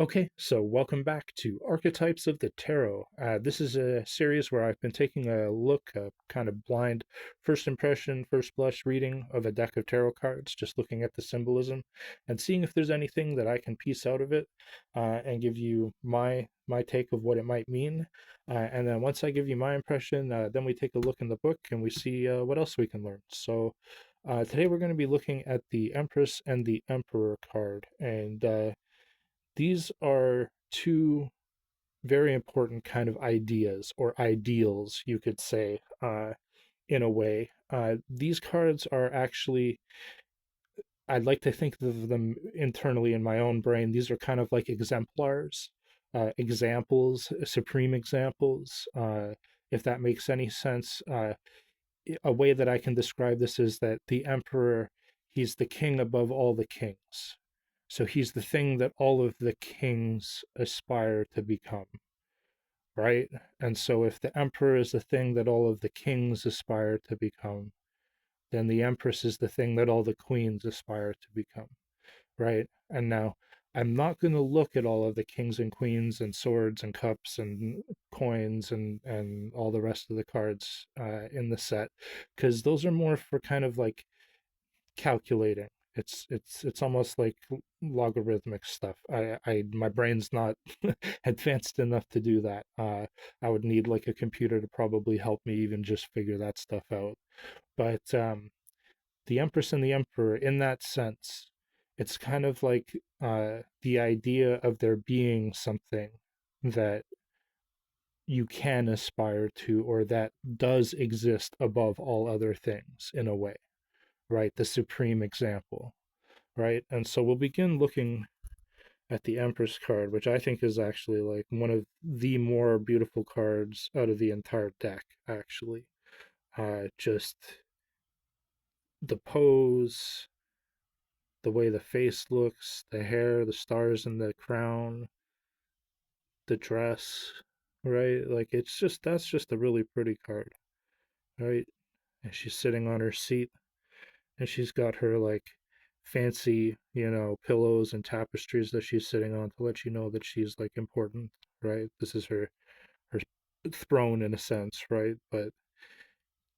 Okay, so welcome back to Archetypes of the Tarot. This is a series where I've been taking a look, a kind of blind first impression, first blush reading of a deck of tarot cards, just looking at the symbolism and seeing if there's anything that I can piece out of it and give you my take of what it might mean. And then once I give you my impression, then we take a look in the book and we see what else we can learn. So today we're going to be looking at the Empress and the Emperor card, and these are two very important kind of ideas or ideals, you could say, in a way. These cards are actually, I'd like to think of them internally in my own brain. These are kind of like exemplars, examples, supreme examples, if that makes any sense. A way that I can describe this is that the emperor, he's the king above all the kings. So he's the thing that all of the kings aspire to become, right? And so if the emperor is the thing that all of the kings aspire to become, then the empress is the thing that all the queens aspire to become, right? And now I'm not going to look at all of the kings and queens and swords and cups and coins and all the rest of the cards in the set, because those are more for kind of like calculating. It's almost like logarithmic stuff. I my brain's not advanced enough to do that. I would need like a computer to probably help me even just figure that stuff out. But the Empress and the Emperor, in that sense, it's kind of like the idea of there being something that you can aspire to, or that does exist above all other things in a way, right? The supreme example, right? And so we'll begin looking at the Empress card, which I think is actually like one of the more beautiful cards out of the entire deck, actually. Just the pose, the way the face looks, the hair, the stars in the crown, the dress, right? Like it's just, that's just a really pretty card, right? And she's sitting on her seat and she's got her like fancy, pillows and tapestries that she's sitting on to let you know that she's like important, right? This is her throne in a sense, right? But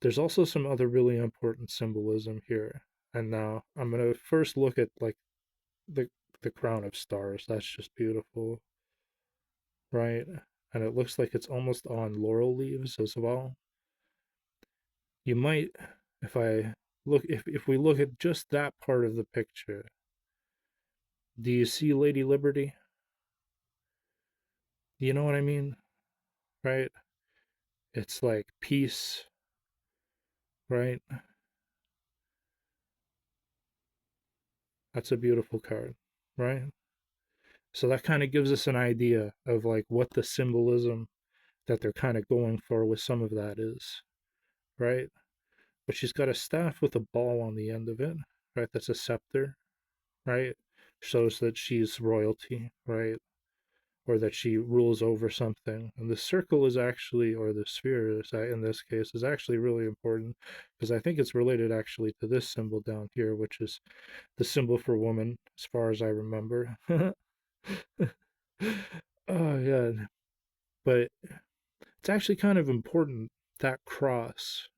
there's also some other really important symbolism here. And now I'm gonna first look at like the the crown of stars. That's just beautiful, right? And it looks like it's almost on laurel leaves as well. You might, if we look at just that part of the picture, do you see Lady Liberty? You know what I mean? Right? It's like peace, right? That's a beautiful card, right? So that kind of gives us an idea of like what the symbolism that they're kind of going for with some of that is, right? But she's got a staff with a ball on the end of it, right? That's a scepter, right? Shows that she's royalty, right? Or that she rules over something. And the circle is actually, or the sphere is, in this case, is actually really important because I think it's related actually to this symbol down here, which is the symbol for woman, as far as I remember. Oh, yeah. But it's actually kind of important, that cross,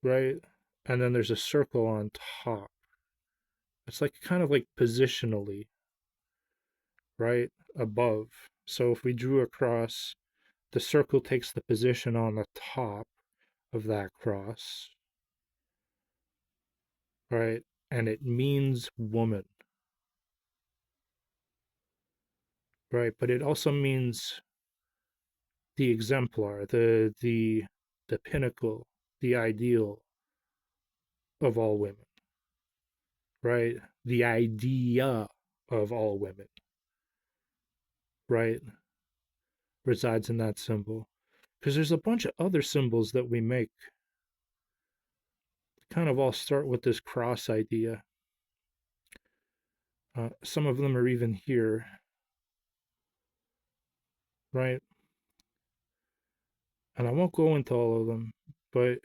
right? And then there's a circle on top. It's like kind of like positionally, right? Above. So if we drew a cross, the circle takes the position on the top of that cross, right? And it means woman, right? But it also means the exemplar, the pinnacle, the ideal of all women, right? The idea of all women, right? Resides in that symbol. Because there's a bunch of other symbols that we make kind of all start with this cross idea. Some of them are even here, right? And I won't go into all of them, but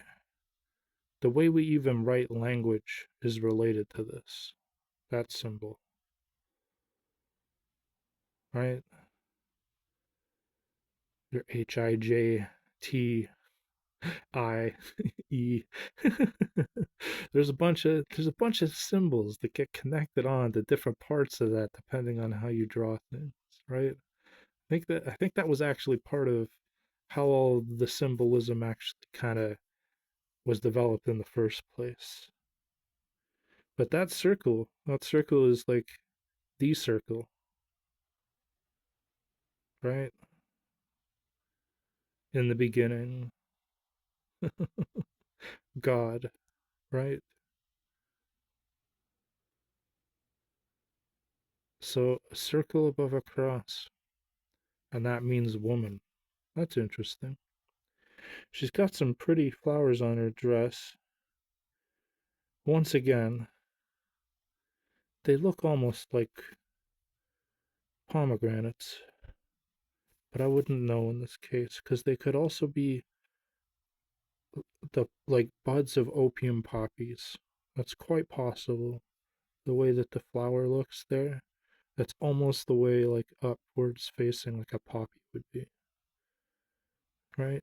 the way we even write language is related to this, that symbol. right? Your HIJTIE. There's a bunch of symbols that get connected on to different parts of that depending on how you draw things, right? I think that was actually part of how all the symbolism actually kind of was developed in the first place. But that circle is like the circle, right? In the beginning, God, right? So a circle above a cross, and that means woman. That's interesting. She's got some pretty flowers on her dress. Once again, they look almost like pomegranates, but I wouldn't know in this case because they could also be the like buds of opium poppies. That's quite possible. The way that the flower looks there, that's almost the way like upwards facing like a poppy would be, right?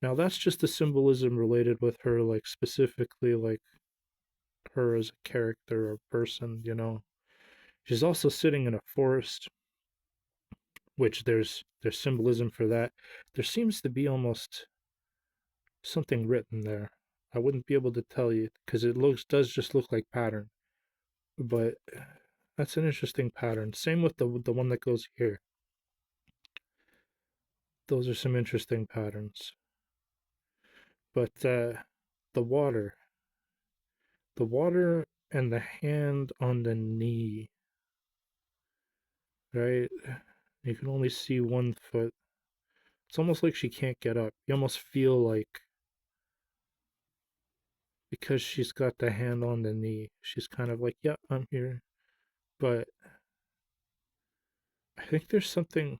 Now that's just the symbolism related with her, like specifically like her as a character or person. She's also sitting in a forest, which there's symbolism for that. There seems to be almost something written there. I wouldn't be able to tell you because it does just look like pattern, but that's an interesting pattern. Same with the one that goes here. Those are some interesting patterns. But the water, the water and the hand on the knee, right? You can only see one foot. It's almost like she can't get up. You almost feel like because she's got the hand on the knee, she's kind of like, yeah, I'm here. But I think there's something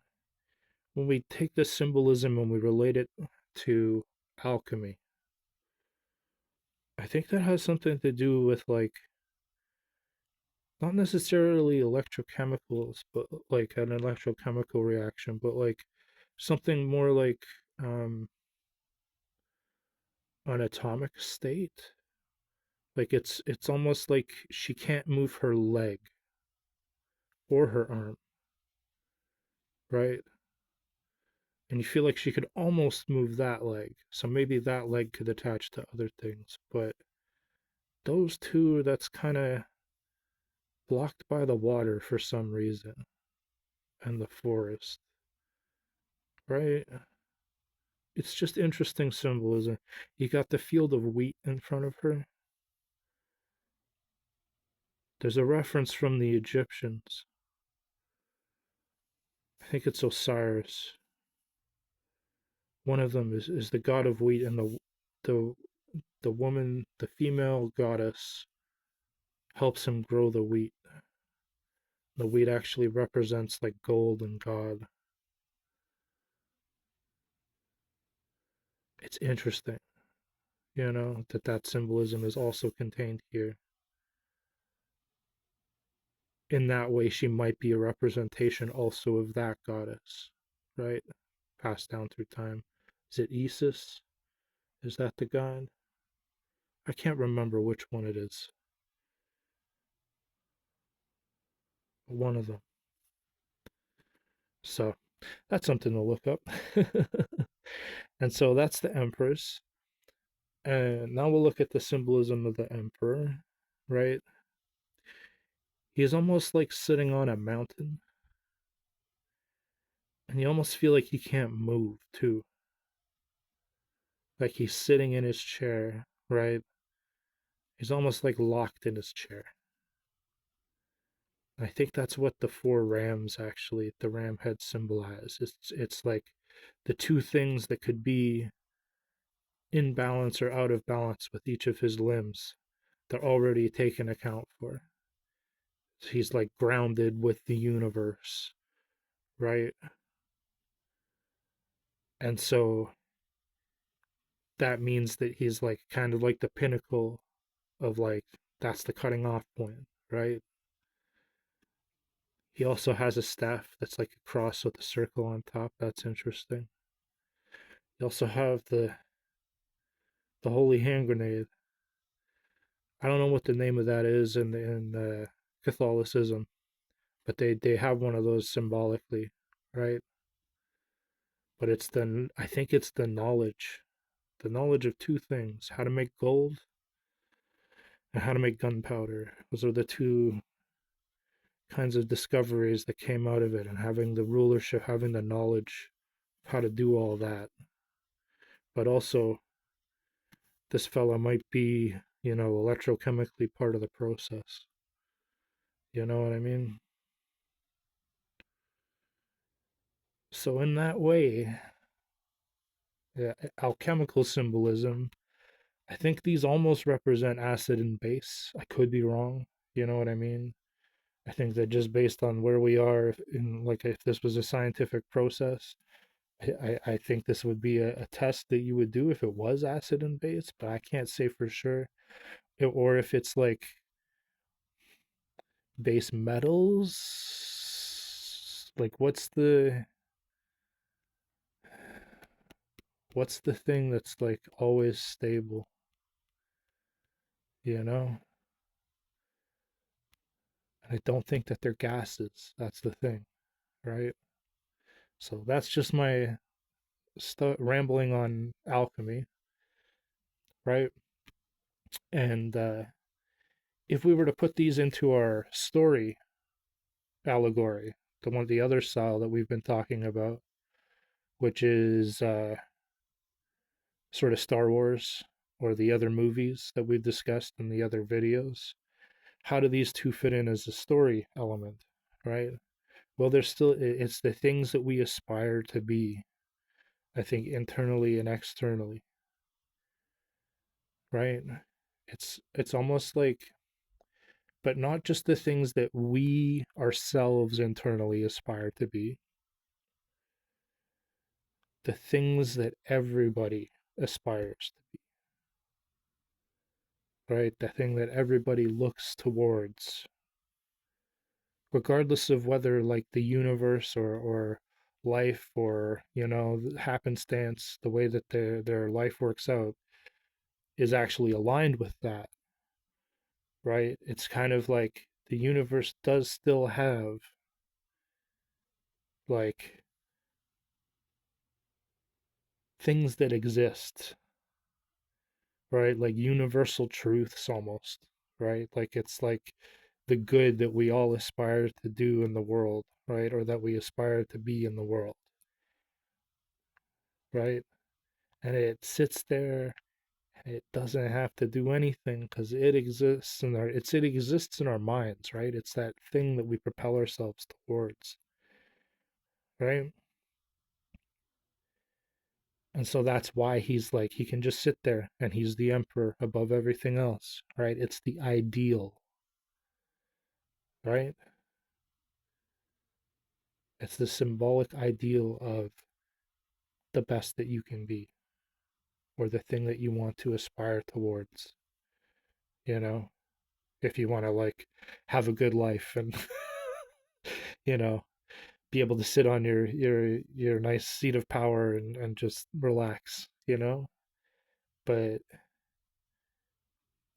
when we take this symbolism and we relate it to alchemy. I think that has something to do with like not necessarily electrochemicals, but like an electrochemical reaction, but like something more like um, an atomic state. Like it's almost like she can't move her leg or her arm, right? And you feel like she could almost move that leg. So maybe that leg could attach to other things. But those two, that's kind of blocked by the water for some reason and the forest, right? It's just interesting symbolism. You got the field of wheat in front of her. There's a reference from the Egyptians. I think it's Osiris. One of them is the god of wheat, and the the woman, the female goddess, helps him grow the wheat. The wheat actually represents like gold and God. It's interesting, that symbolism is also contained here. In that way, she might be a representation also of that goddess, right? Passed down through time. Is it Isis? Is that the god? I can't remember which one it is. One of them. So that's something to look up. And so that's the Empress. And now we'll look at the symbolism of the Emperor, right? He is almost like sitting on a mountain, and you almost feel like he can't move too. Like he's sitting in his chair, right? He's almost like locked in his chair. I think that's what the four rams actually, the ram head symbolize. It's like the two things that could be in balance or out of balance with each of his limbs. They're already taken account for. He's like grounded with the universe, right? And so that means that he's like kind of like the pinnacle of like that's the cutting off point, right? He also has a staff that's like a cross with a circle on top. That's interesting. You also have the holy hand grenade. I don't know what the name of that is in Catholicism, but they have one of those symbolically, right? But I think it's the knowledge of two things: how to make gold and how to make gunpowder. Those are the two kinds of discoveries that came out of it, and having the rulership, having the knowledge of how to do all that. But also, this fella might be, electrochemically part of the process. You know what I mean? So in that way, yeah, alchemical symbolism, I think these almost represent acid and base. I could be wrong. You know what I mean? I think that just based on where we are in, like, if this was a scientific process, I think this would be a test that you would do if it was acid and base, but I can't say for sure. Or if it's like base metals, like what's the thing that's like always stable, you know? And I don't think that they're gases. That's the thing, right? So that's just my rambling on alchemy, right? And if we were to put these into our story allegory, the other style that we've been talking about, which is sort of Star Wars or the other movies that we've discussed in the other videos, how do these two fit in as a story element, right? Well, it's the things that we aspire to be, I think, internally and externally, right? It's almost like, but not just the things that we ourselves internally aspire to be, the things that everybody aspires to, right? The thing that everybody looks towards, regardless of whether like the universe or life or happenstance, the way that their life works out is actually aligned with that, right? It's kind of like the universe does still have like things that exist, right? Like universal truths almost, right? Like it's like the good that we all aspire to do in the world, right? Or that we aspire to be in the world, right? And it sits there and it doesn't have to do anything because it exists in our minds, right? It's that thing that we propel ourselves towards, right? And so that's why he's like he can just sit there and he's the emperor above everything else, right? It's the ideal, right? It's the symbolic ideal of the best that you can be or the thing that you want to aspire towards, you know, if you want to like have a good life and you know, be able to sit on your nice seat of power and just relax, you know? But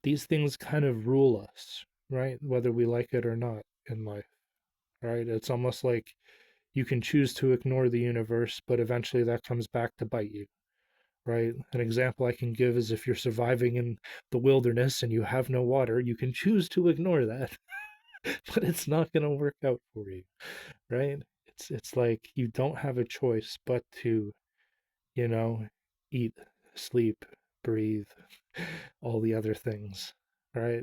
these things kind of rule us, right? Whether we like it or not in life, right? It's almost like you can choose to ignore the universe, but eventually that comes back to bite you, right? An example I can give is if you're surviving in the wilderness and you have no water, you can choose to ignore that, but it's not going to work out for you, right? It's like you don't have a choice but to, you know, eat, sleep, breathe, all the other things, right?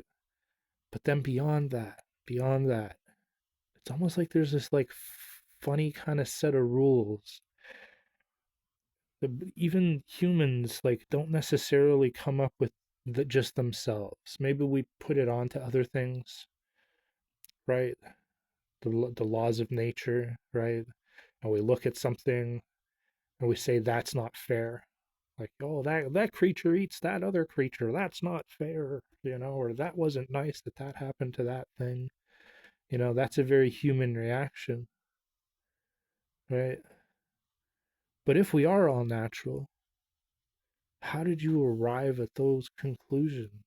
But then beyond that, it's almost like there's this like funny kind of set of rules that even humans like don't necessarily come up with just themselves. Maybe we put it onto other things, right? The laws of nature, right? And we look at something and we say that's not fair. Like, oh, that creature eats that other creature. That's not fair, or that wasn't nice that happened to that thing, That's a very human reaction, right? But if we are all natural, how did you arrive at those conclusions?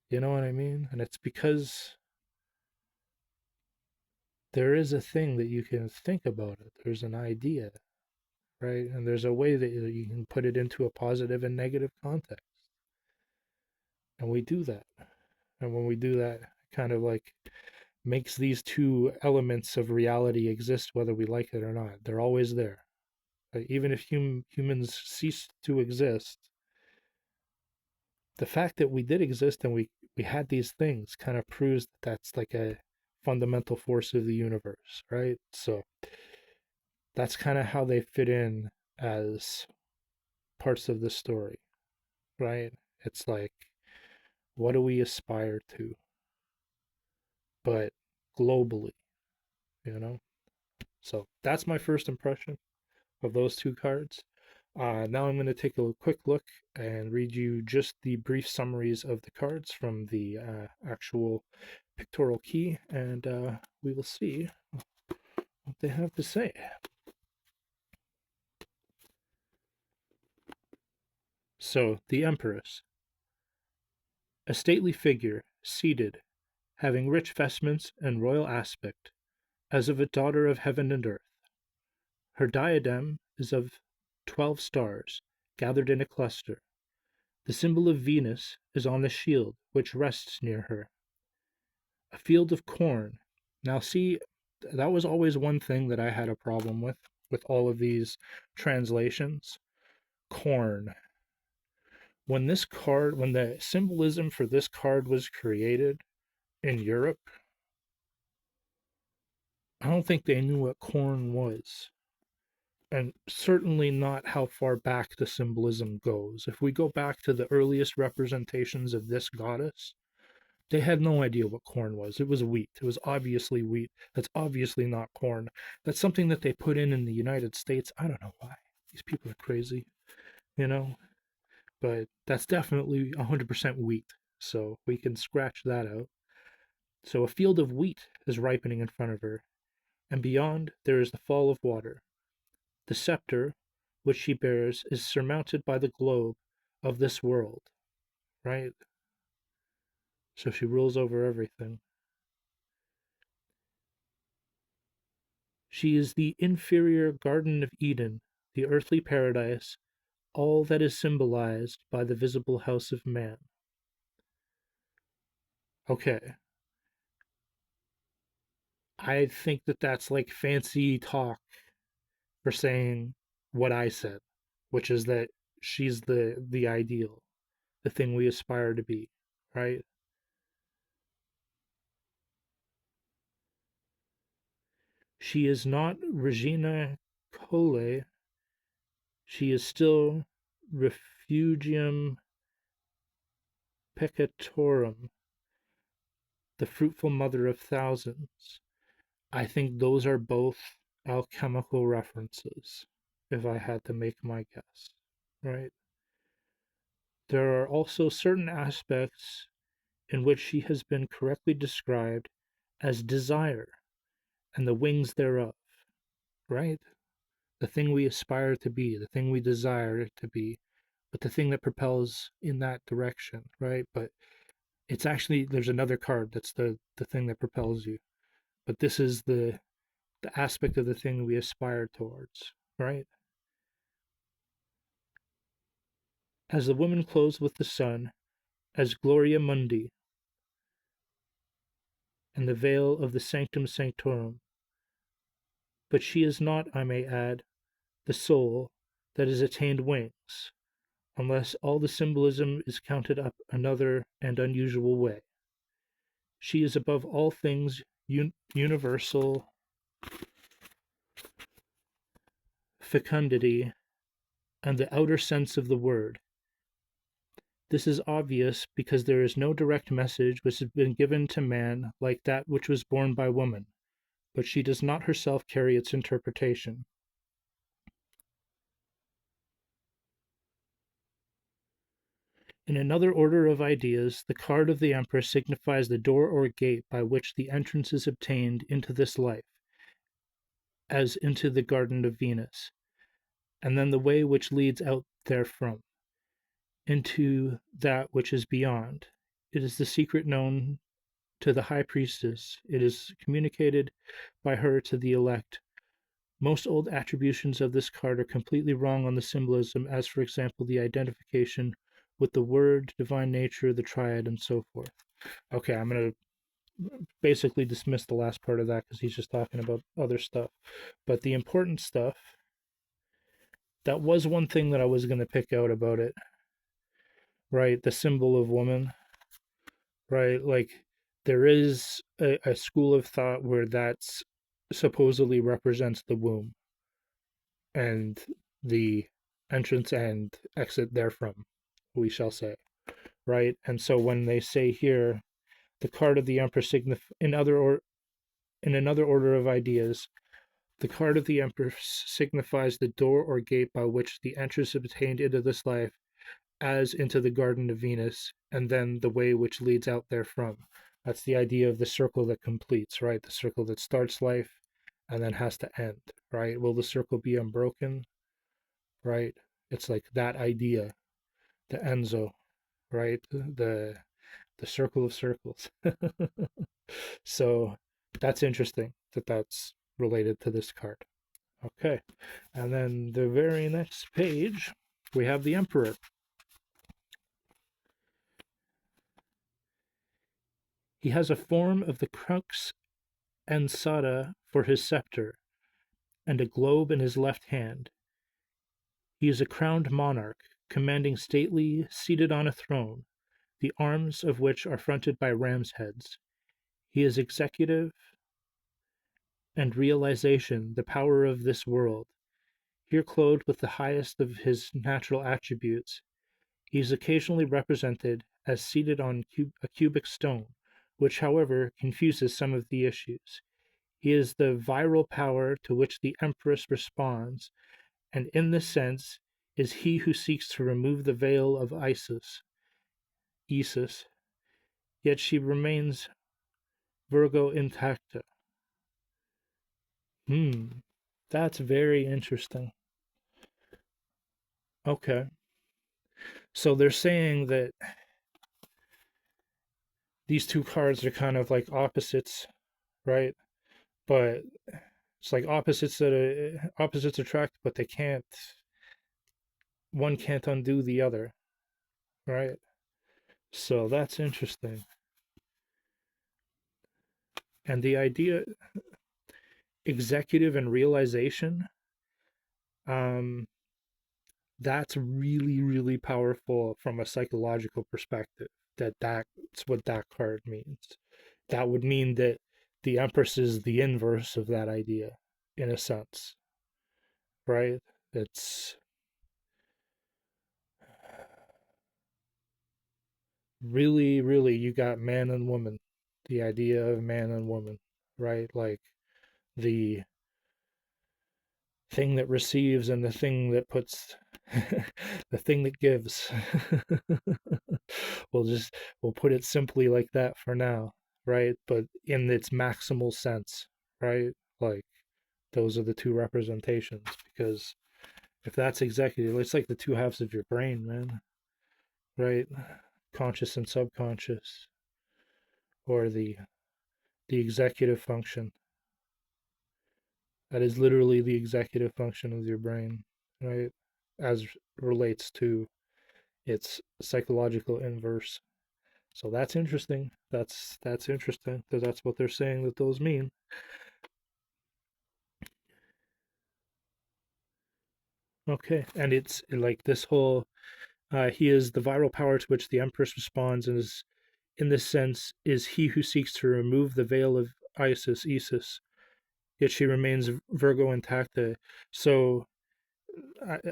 You know what I mean? And it's because there is a thing that you can think about it. There's an idea, right? And there's a way that you can put it into a positive and negative context. And we do that. And when we do that, kind of like makes these two elements of reality exist whether we like it or not. They're always there. Even if humans cease to exist, the fact that we did exist and we had these things kind of proves that that's like a fundamental force of the universe, right? So that's kind of how they fit in as parts of the story, right? It's like, what do we aspire to, but globally, you know? So that's my first impression of those two cards. Now I'm going to take a quick look and read you just the brief summaries of the cards from the actual pictorial key, and we will see what they have to say. So, the Empress, a stately figure, seated, having rich vestments and royal aspect, as of a daughter of heaven and earth. Her diadem is of 12 stars, gathered in a cluster. The symbol of Venus is on the shield which rests near her. A field of corn. Now, see, that was always one thing that I had a problem with all of these translations. Corn. When the symbolism for this card was created in Europe, I don't think they knew what corn was. And certainly not how far back the symbolism goes. If we go back to the earliest representations of this goddess, they had no idea what corn was. It was wheat. It was obviously wheat. That's obviously not corn. That's something that they put in the United States. I don't know why. These people are crazy, you know? But that's definitely 100% wheat. So we can scratch that out. So a field of wheat is ripening in front of her, and beyond there is the fall of water. The scepter which she bears is surmounted by the globe of this world, right? So she rules over everything. She is the inferior Garden of Eden, the earthly paradise, all that is symbolized by the visible house of man. Okay, I think that that's like fancy talk for saying what I said, which is that she's the ideal, the thing we aspire to be, right? She is not Regina Coeli. She is still Refugium Peccatorum, the fruitful mother of thousands. I think those are both alchemical references, if I had to make my guess, right? There are also certain aspects in which she has been correctly described as desire and the wings thereof, right? The thing we aspire to be, the thing we desire to be, but the thing that propels in that direction, right? But it's actually, there's another card that's the thing that propels you. But this is the aspect of the thing we aspire towards, right? As the woman clothes with the sun, as Gloria Mundi, and the veil of the Sanctum Sanctorum. But she is not, I may add, the soul that has attained wings, unless all the symbolism is counted up another and unusual way. She is above all things universal fecundity and the outer sense of the word. This is obvious because there is no direct message which has been given to man like that which was borne by woman, but she does not herself carry its interpretation. In another order of ideas, the card of the Empress signifies the door or gate by which the entrance is obtained into this life, as into the Garden of Venus, and then the way which leads out therefrom, into that which is beyond. It is the secret known to the high priestess. It is communicated by her to the elect. Most old attributions of this card are completely wrong on the symbolism, as, for example, the identification with the Word, divine nature, the triad, and so forth. Okay, I'm going to basically dismiss the last part of that because he's just talking about other stuff. But the important stuff, that was one thing that I was going to pick out about it, right? The symbol of woman, right? Like, there is a school of thought where that's supposedly represents the womb and the entrance and exit therefrom, we shall say, right? And so when they say here, the card of the Empress in another order of ideas, the card of the Empress signifies the door or gate by which the entrance is obtained into this life, as into the Garden of Venus, and then the way which leads out therefrom. That's the idea of the circle that completes, right? The circle that starts life and then has to end, right? Will the circle be unbroken, right? It's like that idea, the Enzo, right? The circle of circles. So that's interesting that that's related to this card. Okay, and then the very next page, we have the Emperor. He has a form of the crux ansata for his scepter, and a globe in his left hand. He is a crowned monarch, commanding stately, seated on a throne, the arms of which are fronted by ram's heads. He is executive and realization, the power of this world. Here clothed with the highest of his natural attributes, he is occasionally represented as seated on a cubic stone, which, however, confuses some of the issues. He is the viral power to which the Empress responds, and in this sense is he who seeks to remove the veil of Isis, yet she remains Virgo intacta. That's very interesting. Okay. So they're saying that these two cards are kind of like opposites, right? But it's like opposites attract, but they can't. One can't undo the other, right? So that's interesting. And the idea, executive and realization, um, that's really, really powerful from a psychological perspective. That's what that card means. That would mean that the Empress is the inverse of that idea, in a sense, right? It's really, really, you got man and woman, the idea of man and woman, right? Like the thing that receives and the thing that puts, the thing that gives. We'll put it simply like that for now, right? But in its maximal sense, right? Like those are the two representations, because if that's executive, it's like the two halves of your brain, man, right? Conscious and subconscious, or the executive function. That is literally the executive function of your brain, right? As relates to its psychological inverse. So that's interesting. That's interesting because that's what they're saying that those mean. Okay, and it's like this whole he is the viral power to which the Empress responds, and is in this sense is he who seeks to remove the veil of Isis, yet she remains Virgo intacta. So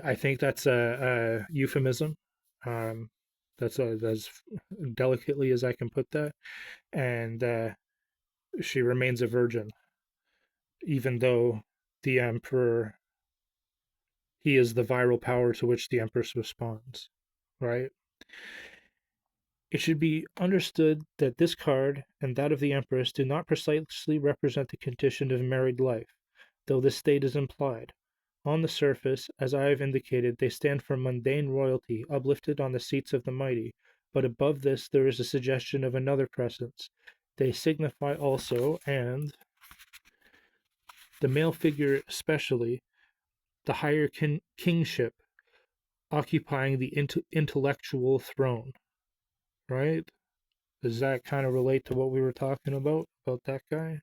I think that's a euphemism. Um, that's as delicately as I can put that. And she remains a virgin, even though the Emperor, he is the viral power to which the Empress responds, right? It should be understood that this card and that of the Empress do not precisely represent the condition of married life, though this state is implied. On the surface, as I have indicated, they stand for mundane royalty uplifted on the seats of the mighty, but above this there is a suggestion of another presence. They signify also, and the male figure especially, the higher kingship occupying the intellectual throne, right? Does that kind of relate to what we were talking about that guy,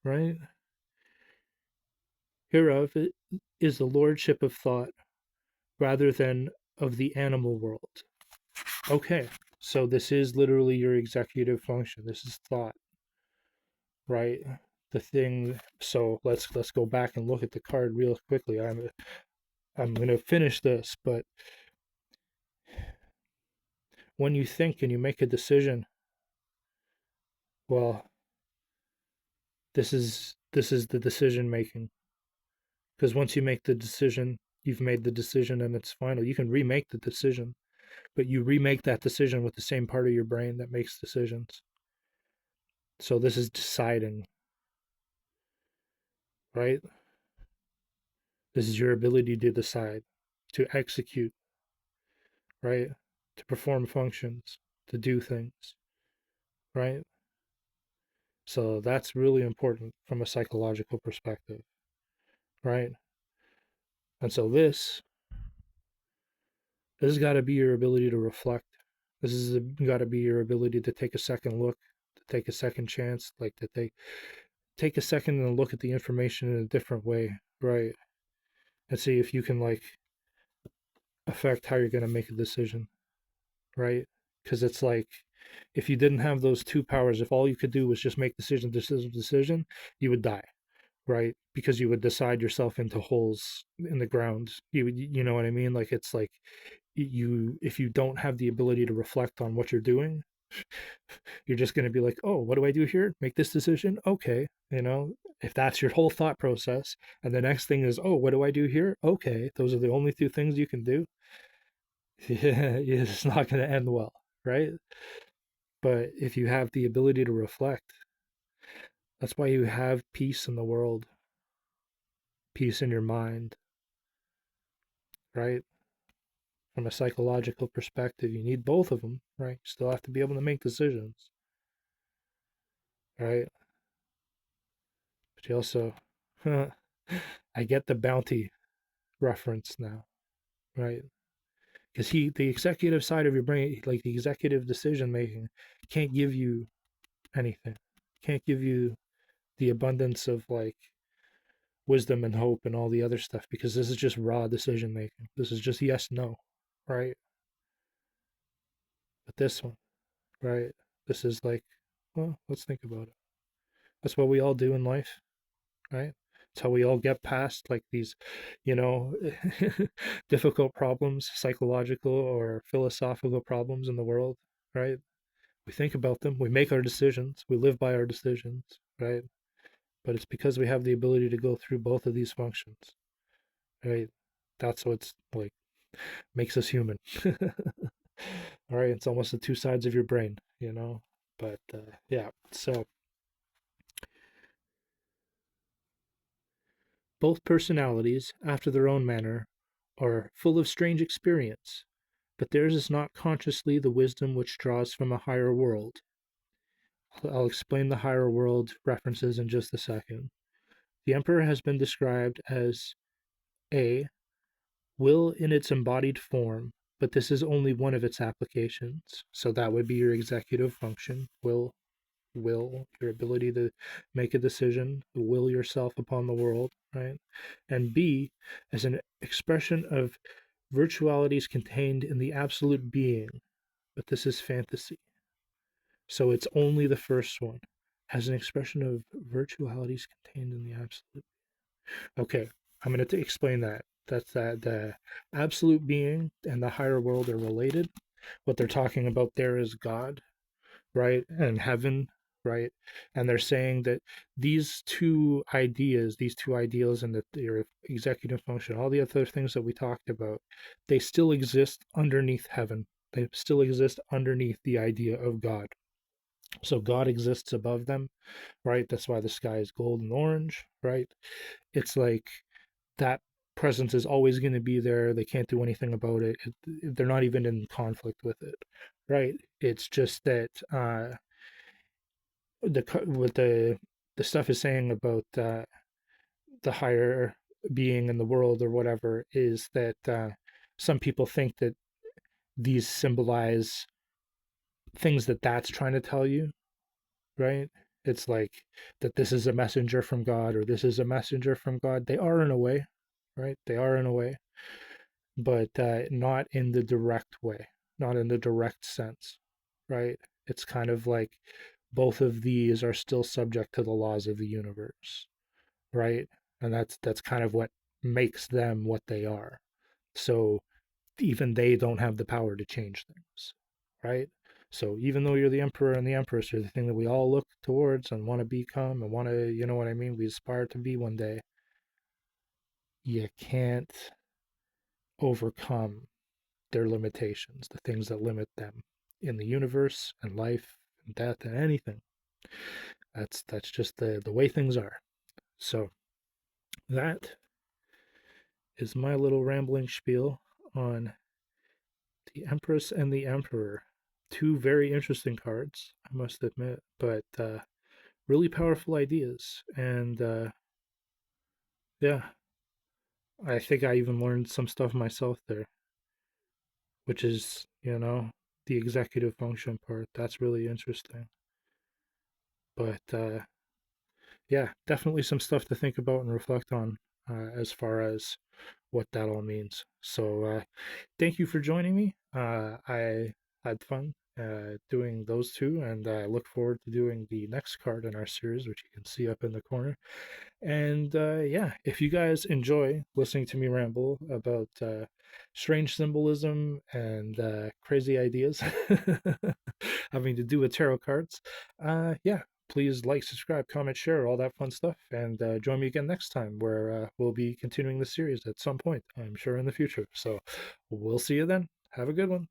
right? Hereof is the lordship of thought rather than of the animal world. Okay, so this is literally your executive function. This is thought, right? The thing. So let's go back and look at the card real quickly. I'm going to finish this, but when you think and you make a decision, well, this is the decision making. Because once you make the decision, you've made the decision and it's final. You can remake the decision, but you remake that decision with the same part of your brain that makes decisions. So this is deciding, right? This is your ability to decide, to execute, right? To perform functions, to do things, right? So that's really important from a psychological perspective, right? And so this has got to be your ability to reflect. This has got to be your ability to take a second look, to take a second chance, like to take a second and look at the information in a different way, right? And see if you can like affect how you're going to make a decision, right? Because it's like if you didn't have those two powers, if all you could do was just make decision, you would die, right? Because you would decide yourself into holes in the ground. You know what I mean? Like it's like you if you don't have the ability to reflect on what you're doing, you're just going to be like, oh, what do I do here? Make this decision? Okay. If that's your whole thought process, and the next thing is, oh, what do I do here? Okay. Those are the only two things you can do. Yeah, it's not going to end well, right? But if you have the ability to reflect, that's why you have peace in the world, peace in your mind, right? From a psychological perspective, you need both of them, right? You still have to be able to make decisions, right? But you also, I get the bounty reference now, right? Because the executive side of your brain, like the executive decision making, can't give you anything, can't give you the abundance of like wisdom and hope and all the other stuff, because this is just raw decision making. This is just yes, no, right? But this one, right? This is like, well, let's think about it. That's what we all do in life, right? It's how we all get past like these, you know, difficult problems, psychological or philosophical problems in the world, right? We think about them, we make our decisions, we live by our decisions, right? But it's because we have the ability to go through both of these functions, right? That's what's like makes us human. All right, it's almost the two sides of your brain, But yeah, so both personalities, after their own manner, are full of strange experience, but theirs is not consciously the wisdom which draws from a higher world. I'll explain the higher world references in just a second. The Emperor has been described as a will in its embodied form, but this is only one of its applications. So that would be your executive function, will, your ability to make a decision, will yourself upon the world, right? And B, as an expression of virtualities contained in the absolute being, but this is fantasy. So it's only the first one, as an expression of virtualities contained in the absolute. Okay, I'm going to explain that. That's that the absolute being and the higher world are related. What they're talking about there is God, right? And heaven, right? And they're saying that these two ideas, these two ideals, and your executive function, all the other things that we talked about, they still exist underneath heaven, They still exist underneath the idea of God. So God exists above them, right? That's why the sky is gold and orange, right? It's like that presence is always going to be there. They can't do anything about it. They're not even in conflict with it, right? It's just that what the stuff is saying about the higher being in the world or whatever is that some people think that these symbolize things that that's trying to tell you, right? It's like that this is a messenger from God or this is a messenger from God. They are in a way, right? They are in a way, but not in the direct way, not in the direct sense, right? It's kind of like both of these are still subject to the laws of the universe, right? And that's kind of what makes them what they are. So even they don't have the power to change things, right? So even though you're the emperor and the empress, you're the thing that we all look towards and want to become and want to, you know what I mean? We aspire to be one day. You can't overcome their limitations, the things that limit them in the universe and life and death and anything. That's just the way things are. So that is my little rambling spiel on the Empress and the Emperor. Two very interesting cards, I must admit, but really powerful ideas. And yeah, I think I even learned some stuff myself there, which is, the executive function part. That's really interesting. But yeah, definitely some stuff to think about and reflect on as far as what that all means. So thank you for joining me. I had fun doing those two, and I look forward to doing the next card in our series, which you can see up in the corner. And yeah, if you guys enjoy listening to me ramble about strange symbolism and crazy ideas having to do with tarot cards, yeah, please like, subscribe, comment, share, all that fun stuff. And join me again next time where we'll be continuing the series at some point, I'm sure, in the future. So we'll see you then. Have a good one.